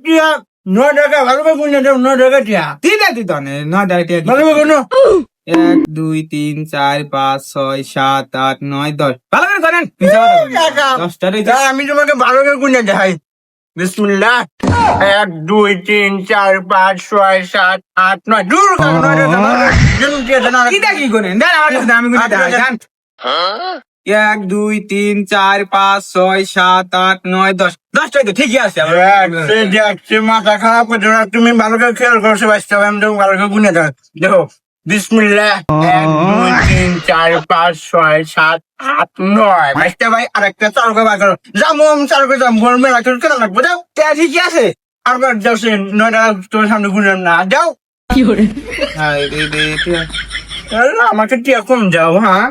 টিয়া 9 টাকা ভালো করে গুনে দাও 9 টাকা টিয়া দিতে দিত না 9 টাকা টিয়া ভালো করে গুনো 1 2 3 4 5 6 7 8 9 10 ভালো করে করেন 10টা রইছে আমি তোমাকে ভালো করে গুনে দেখাই বিসমিল্লাহ 1 2 3 4 5 6 7 8 9 দূর জন্য টিয়া জানা কিটা কি করেন দেন আমার কাছে আমি গুনে দেখাই দেন 1 2 3 4 5 6 7 8 9 10 10টাই তো ঠিকই আছে দেখছি মাথা খারাপ করছো না তুমি ভালো করে খেয়াল করছো বাচ্চা আমি তো ভালো করে গুনে দাও দেখো বিসমিল্লাহ 1 2 3 4 5 6 7 8 9 বাচ্চা ভাই আরেকটা চালু করে বার করো জামুম চালু করে যাম গোল মেলা করে কেন লাগবে যাও টিয়া ঠিকই আছে আবার যাও সে 9 টাকা তোমার সামনে গুনলাম না যাও হ্যাঁ টিয়া আমাকে টিয়া কম যাও হ্যাঁ